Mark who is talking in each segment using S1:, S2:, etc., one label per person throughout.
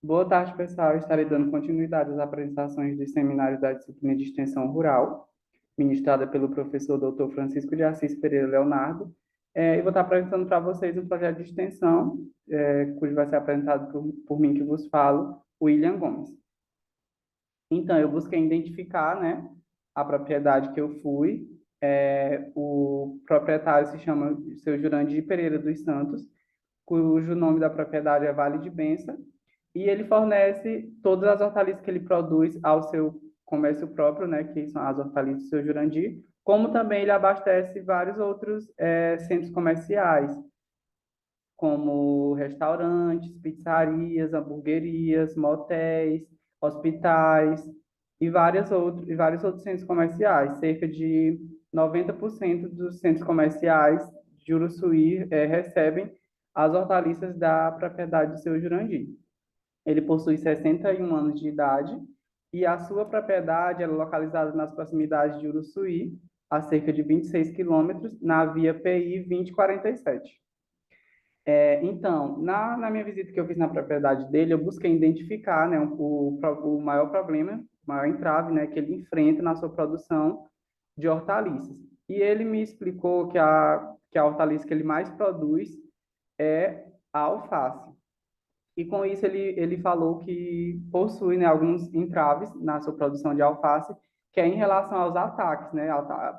S1: Boa tarde, pessoal. Estarei dando continuidade às apresentações do seminário da disciplina de Extensão Rural, ministrada pelo professor Dr. Francisco de Assis Pereira Leonardo. E vou estar apresentando para vocês um projeto de extensão, cujo vai ser apresentado por mim que vos falo, William Gomes. Então, eu busquei identificar, né, a propriedade que eu fui. O proprietário se chama Seu Jurandir Pereira dos Santos, cujo nome da propriedade é Vale de Benção, e ele fornece todas as hortaliças que ele produz ao seu comércio próprio, né, que são as hortaliças do seu Jurandir, como também ele abastece vários outros centros comerciais, como restaurantes, pizzarias, hamburguerias, motéis, hospitais e vários outros centros comerciais. Cerca de 90% dos centros comerciais de Uruçuí recebem as hortaliças da propriedade do seu Jurandir. Ele possui 61 anos de idade e a sua propriedade é localizada nas proximidades de Uruçuí, a cerca de 26 quilômetros, na via PI 2047. Então, na minha visita que eu fiz na propriedade dele, eu busquei identificar, né, o maior problema, o maior entrave, né, que ele enfrenta na sua produção de hortaliças. E ele me explicou que a hortaliça que ele mais produz é a alface. E com isso ele falou que possui, né, alguns entraves na sua produção de alface, que é em relação aos ataques, né,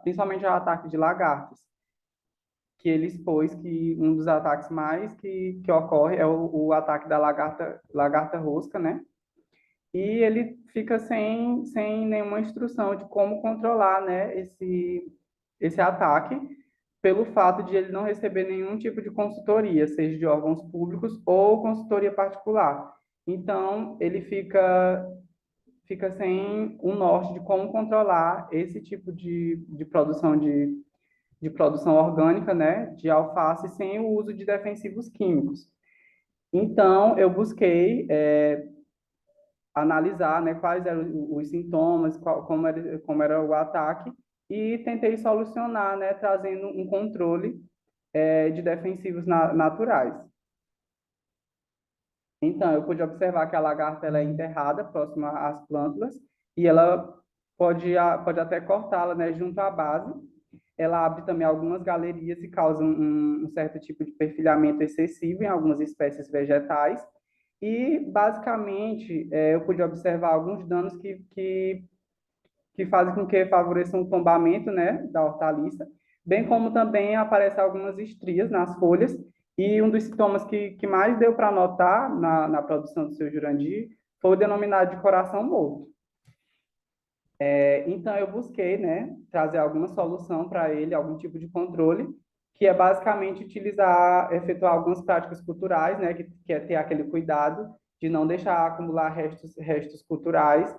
S1: principalmente ao ataque de lagartas, que ele expôs que um dos ataques mais que ocorre é o ataque da lagarta rosca, né? E ele fica sem nenhuma instrução de como controlar, né, esse ataque, pelo fato de ele não receber nenhum tipo de consultoria, seja de órgãos públicos ou consultoria particular. Então, ele fica sem um norte de como controlar esse tipo de produção de produção orgânica, né, de alface, sem o uso de defensivos químicos. Então, eu busquei analisar, né, quais eram os sintomas, como era o ataque, e tentei solucionar, né, trazendo um controle de defensivos naturais. Então, eu pude observar que a lagarta ela é enterrada próxima às plântulas e ela pode até cortá-la, né, junto à base. Ela abre também algumas galerias e causa um certo tipo de perfilhamento excessivo em algumas espécies vegetais. E, basicamente, eu pude observar alguns danos que fazem com que favoreçam o tombamento, né, da hortaliça, bem como também aparecem algumas estrias nas folhas, e um dos sintomas que mais deu para notar na produção do seu Jurandir foi o denominado de coração morto. Então, eu busquei, né, trazer alguma solução para ele, algum tipo de controle, que é basicamente efetuar algumas práticas culturais, né, que é ter aquele cuidado de não deixar acumular restos culturais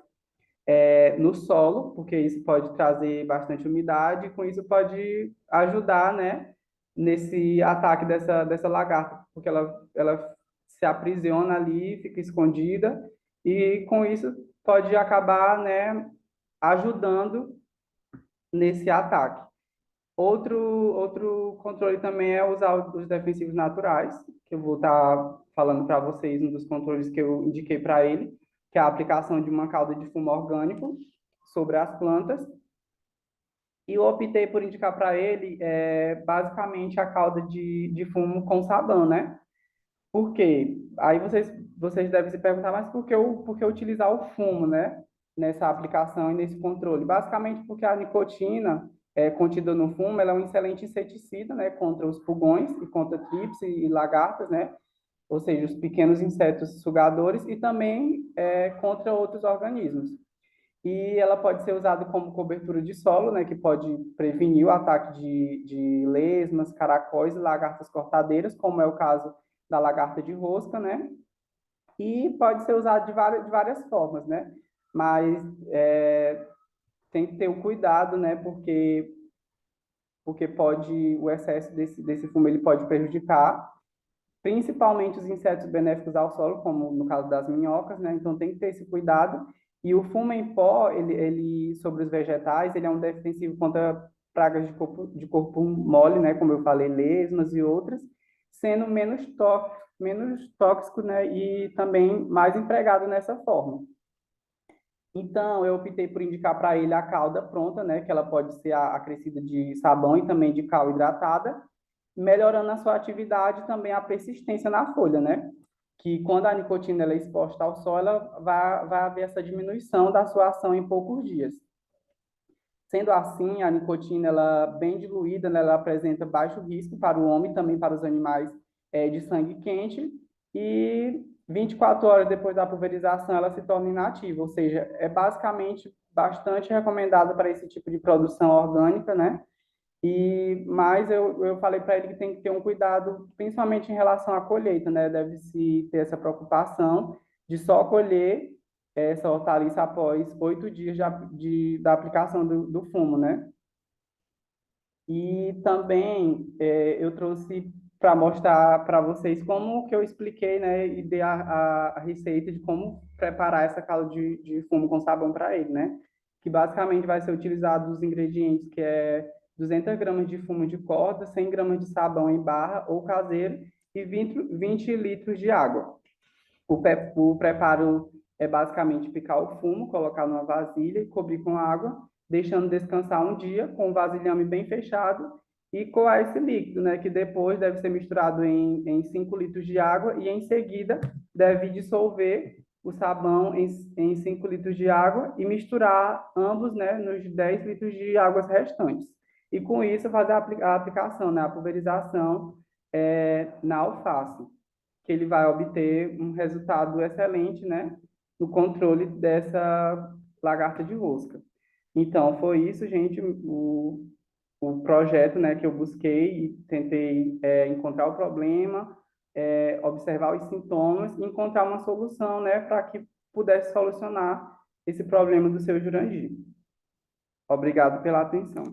S1: no solo, porque isso pode trazer bastante umidade, e com isso pode ajudar, né, nesse ataque dessa lagarta, porque ela se aprisiona ali, fica escondida, e com isso pode acabar, né, ajudando nesse ataque. Outro controle também é usar os defensivos naturais, que eu vou estar falando para vocês, um dos controles que eu indiquei para ele, que é a aplicação de uma calda de fumo orgânico sobre as plantas. E eu optei por indicar para ele basicamente a calda de fumo com sabão, né? Por quê? Aí vocês devem se perguntar, mas por que utilizar o fumo, né? Nessa aplicação e nesse controle? Basicamente porque a nicotina contida no fumo, ela é um excelente inseticida, né? Contra os pulgões e contra trips e lagartas, né? Ou seja, os pequenos insetos sugadores e também contra outros organismos. E ela pode ser usada como cobertura de solo, né? Que pode prevenir o ataque de lesmas, caracóis e lagartas cortadeiras, como é o caso da lagarta de rosca, né? E pode ser usado de várias formas, né? Mas tem que ter o cuidado, né? Porque o excesso desse fumo ele pode prejudicar, principalmente os insetos benéficos ao solo, como no caso das minhocas, né? Então tem que ter esse cuidado. E o fumo em pó, ele sobre os vegetais, ele é um defensivo contra pragas de corpo mole, né? Como eu falei, lesmas e outras, sendo menos tóxico, né, e também mais empregado nessa forma. Então, eu optei por indicar para ele a calda pronta, né, que ela pode ser acrescida de sabão e também de cal hidratada, melhorando a sua atividade e também a persistência na folha, né? Que quando a nicotina ela é exposta ao sol, ela vai haver essa diminuição da sua ação em poucos dias. Sendo assim, a nicotina, ela bem diluída, né, ela apresenta baixo risco para o homem e também para os animais de sangue quente, e 24 horas depois da pulverização ela se torna inativa, ou seja, é basicamente bastante recomendada para esse tipo de produção orgânica, né? Mas eu falei para ele que tem que ter um cuidado, principalmente em relação à colheita, né? Deve-se ter essa preocupação de só colher essa hortaliça após 8 dias da aplicação do fumo, né? E também eu trouxe para mostrar para vocês como que eu expliquei, né? E dei a receita de como preparar essa calda de fumo com sabão para ele, né? Que basicamente vai ser utilizado os ingredientes que é 200 gramas de fumo de corda, 100 gramas de sabão em barra ou caseiro e 20 litros de água. O preparo é basicamente picar o fumo, colocar numa vasilha e cobrir com água, deixando descansar um dia com o vasilhame bem fechado e coar esse líquido, né, que depois deve ser misturado em 5 litros de água e em seguida deve dissolver o sabão em 5 litros de água e misturar ambos, né, nos 10 litros de águas restantes. E com isso fazer a aplicação, né, a pulverização na alface, que ele vai obter um resultado excelente, né, no controle dessa lagarta de rosca. Então, foi isso, gente, o projeto, né, que eu busquei e tentei encontrar o problema, observar os sintomas e encontrar uma solução, né, para que pudesse solucionar esse problema do seu Jurandir. Obrigado pela atenção.